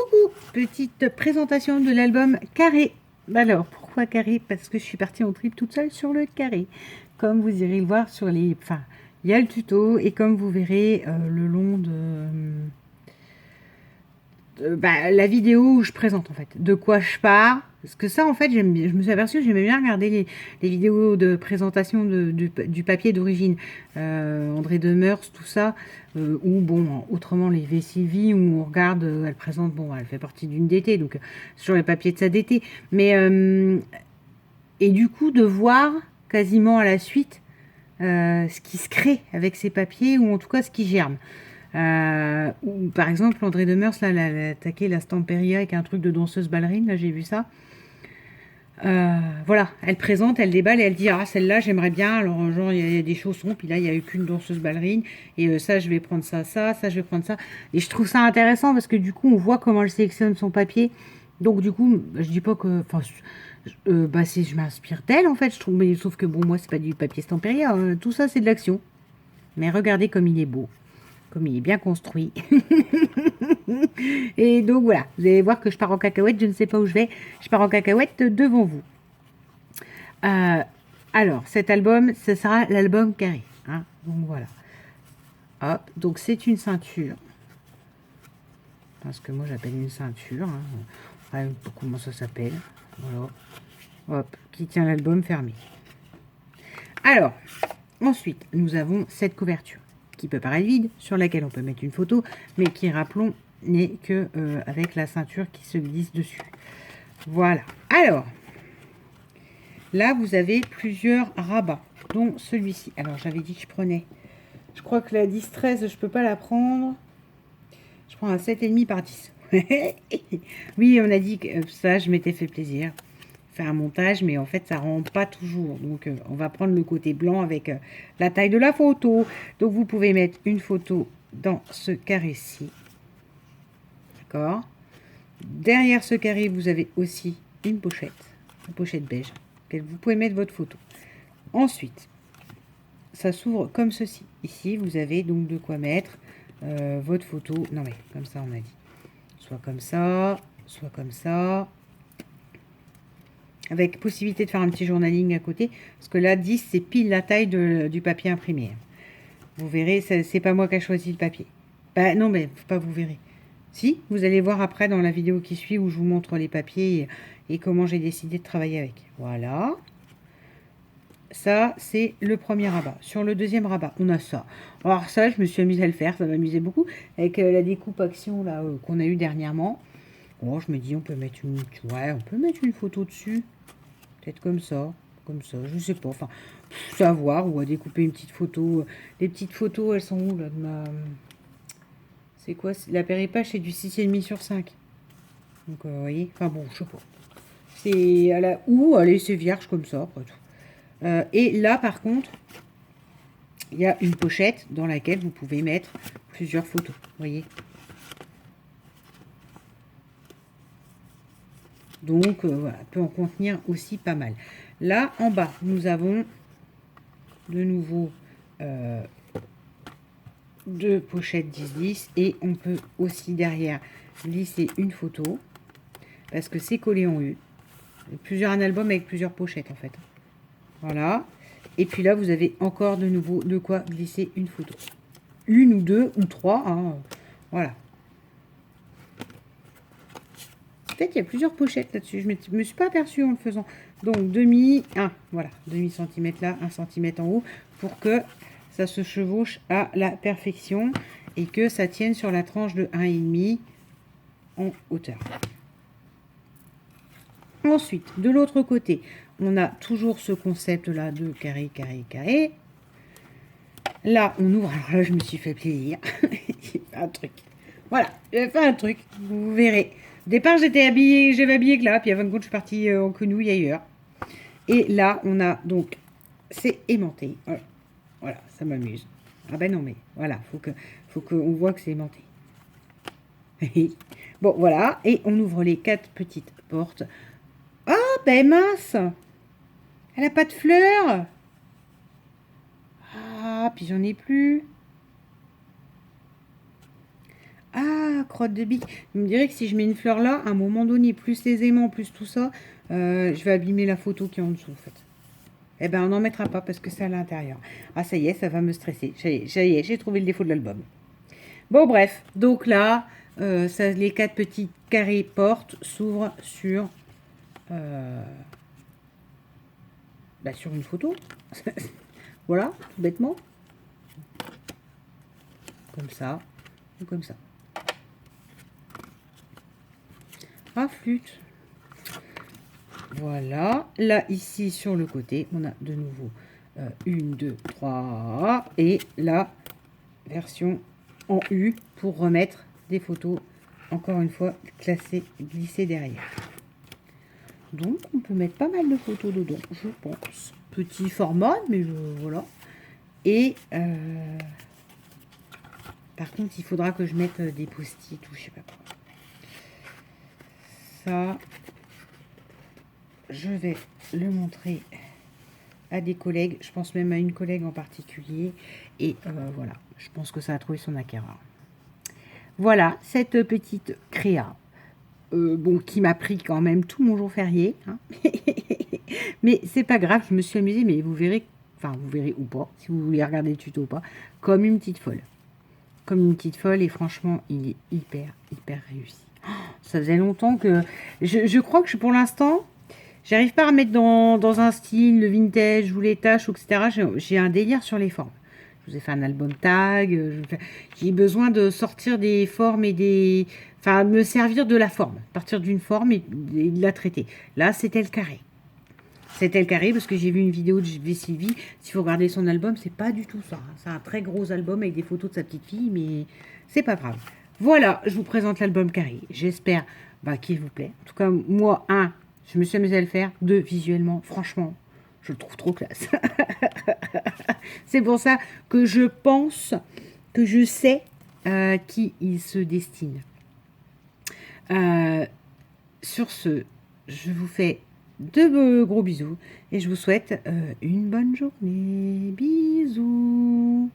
Coucou, petite présentation de l'album Carré. Alors, pourquoi Carré? Parce que je suis partie en trip toute seule sur le carré. Comme vous irez le voir sur les... Enfin, il y a le tuto et comme vous verrez le long la vidéo où je présente en fait de quoi je pars. Parce que ça en fait j'aime bien, je me suis aperçue que j'aimais bien regarder les vidéos de présentation du papier d'origine, André Demers, tout ça, ou bon autrement les V-Sylvie où on regarde, elle présente, bon elle fait partie d'une DT donc sur les papiers de sa DT, mais et du coup de voir quasiment à la suite ce qui se crée avec ces papiers ou en tout cas ce qui germe. Ou par exemple André Demers là, elle a attaqué la Stamperia avec un truc de danseuse ballerine, là j'ai vu ça. Voilà, elle présente, elle déballe et elle dit ah celle-là j'aimerais bien, alors genre il y a des chaussons, puis là il n'y a eu qu'une danseuse ballerine, et ça je vais prendre ça je vais prendre ça, et je trouve ça intéressant parce que du coup on voit comment elle sélectionne son papier, donc du coup je dis pas que, enfin je m'inspire d'elle en fait, je trouve, mais sauf que bon moi c'est pas du papier Stamperia, hein, tout ça c'est de l'action, mais regardez comme il est beau. Comme il est bien construit. Et donc voilà, vous allez voir que je pars en cacahuète, je ne sais pas où je vais. Je pars en cacahuète devant vous. Alors, cet album, ce sera l'album carré. Hein, donc voilà. Hop, donc c'est une ceinture. Parce que moi j'appelle une ceinture. Hein. Comment ça s'appelle? Voilà. Hop, qui tient l'album fermé. Alors, ensuite, nous avons cette couverture qui peut paraître vide, sur laquelle on peut mettre une photo, mais qui, rappelons, n'est que avec la ceinture qui se glisse dessus. Voilà. Alors, là, vous avez plusieurs rabats, dont celui-ci. Alors, j'avais dit que je prenais. Je crois que la 10-13, je peux pas la prendre. Je prends un 7,5 par 10. Oui, on a dit que ça, je m'étais fait plaisir. Faire un montage, mais en fait, ça rend pas toujours. Donc, on va prendre le côté blanc avec la taille de la photo. Donc, vous pouvez mettre une photo dans ce carré-ci. D'accord. Derrière ce carré, vous avez aussi une pochette beige. Vous pouvez mettre votre photo. Ensuite, ça s'ouvre comme ceci. Ici, vous avez donc de quoi mettre votre photo. Non, mais comme ça, on a dit. Soit comme ça, soit comme ça. Avec possibilité de faire un petit journaling à côté. Parce que là, 10, c'est pile la taille du papier imprimé. Vous verrez, c'est pas moi qui ai choisi le papier. Bah non, mais pas vous verrez. Si, vous allez voir après dans la vidéo qui suit où je vous montre les papiers et comment j'ai décidé de travailler avec. Voilà. Ça, c'est le premier rabat. Sur le deuxième rabat, on a ça. Alors ça, je me suis amusée à le faire, ça m'amusait beaucoup. Avec la découpe action là qu'on a eu dernièrement. Oh, je me dis, on peut mettre on peut mettre une photo dessus. Peut-être comme ça, je sais pas. Enfin, savoir, ou à découper une petite photo. Les petites photos, elles sont où là de ma... C'est quoi? La péripache, c'est du 6,5 sur 5. Donc, vous voyez. Enfin bon, je sais pas. C'est à la... Ou, allez, c'est vierge comme ça, après tout. Et là, par contre, il y a une pochette dans laquelle vous pouvez mettre plusieurs photos. Vous voyez. Donc, voilà, peut en contenir aussi pas mal. Là, en bas, nous avons de nouveau deux pochettes 10-10 et on peut aussi derrière glisser une photo parce que c'est collé en U. Plusieurs un album avec plusieurs pochettes en fait. Voilà. Et puis là, vous avez encore de nouveau de quoi glisser une photo. Une ou deux ou trois. Hein. Voilà. Peut-être qu'il y a plusieurs pochettes là-dessus. Je me suis pas aperçue en le faisant. Donc, voilà, demi centimètre là, 1 centimètre en haut, pour que ça se chevauche à la perfection et que ça tienne sur la tranche de 1,5 en hauteur. Ensuite, de l'autre côté, on a toujours ce concept-là de carré, carré, carré. Là, on ouvre. Alors là, je me suis fait plaisir. J'ai fait un truc. Voilà, j'ai fait un truc. Vous verrez. Au départ, j'étais habillée, j'avais habillé que là, puis à 20 compte, je suis partie en quenouille ailleurs. Et là, on a donc, c'est aimanté. Voilà, voilà, ça m'amuse. Ah ben non, mais voilà, faut qu'on voit que c'est aimanté. Bon, voilà, et on ouvre les 4 petites portes. Ah, ben mince, elle a pas de fleurs. Ah, puis j'en ai plus. Ah, Ah, crotte de bique. Vous me direz que si je mets une fleur là, à un moment donné, plus les aimants, plus tout ça, je vais abîmer la photo qui est en dessous, en fait. Eh ben, on n'en mettra pas parce que c'est à l'intérieur. Ah, ça y est, ça va me stresser. Ça y est, j'ai trouvé le défaut de l'album. Bon, bref. Donc là, les 4 petits carrés portes s'ouvrent sur... sur une photo. Voilà, tout bêtement. Comme ça, ou comme ça. Ah, flûte. Voilà. Là, ici, sur le côté, on a de nouveau 1, 2, 3. Et la version en U pour remettre des photos, encore une fois, classées, glissées derrière. Donc, on peut mettre pas mal de photos dedans, je pense. Petit format, mais voilà. Et par contre, il faudra que je mette des post-it ou je sais pas quoi. Ça, je vais le montrer à des collègues. Je pense même à une collègue en particulier. Et voilà, je pense que ça a trouvé son acquéreur. Voilà, cette petite créa. Bon, qui m'a pris quand même tout mon jour férié. Hein. Mais c'est pas grave, je me suis amusée, mais vous verrez, enfin vous verrez ou pas, si vous voulez regarder le tuto ou pas, comme une petite folle. Comme une petite folle, et franchement, il est hyper, hyper réussi. Oh, ça faisait longtemps que... Je crois que pour l'instant, j'arrive pas à mettre dans un style, le vintage ou les taches, etc. J'ai un délire sur les formes. Je vous ai fait un album tag. J'ai besoin de sortir des formes et des... Enfin, me servir de la forme. Partir d'une forme et de la traiter. Là, c'était le carré. C'était le carré parce que j'ai vu une vidéo de Sylvie. Si vous regardez son album, c'est pas du tout ça. Hein. C'est un très gros album avec des photos de sa petite fille, mais c'est pas grave. Voilà, je vous présente l'album carré. J'espère qu'il vous plaît. En tout cas, moi, je me suis amusée à le faire. 2, visuellement, franchement, je le trouve trop classe. C'est pour ça que je pense, que je sais qui il se destine. Sur ce, je vous fais de gros bisous et je vous souhaite une bonne journée. Bisous.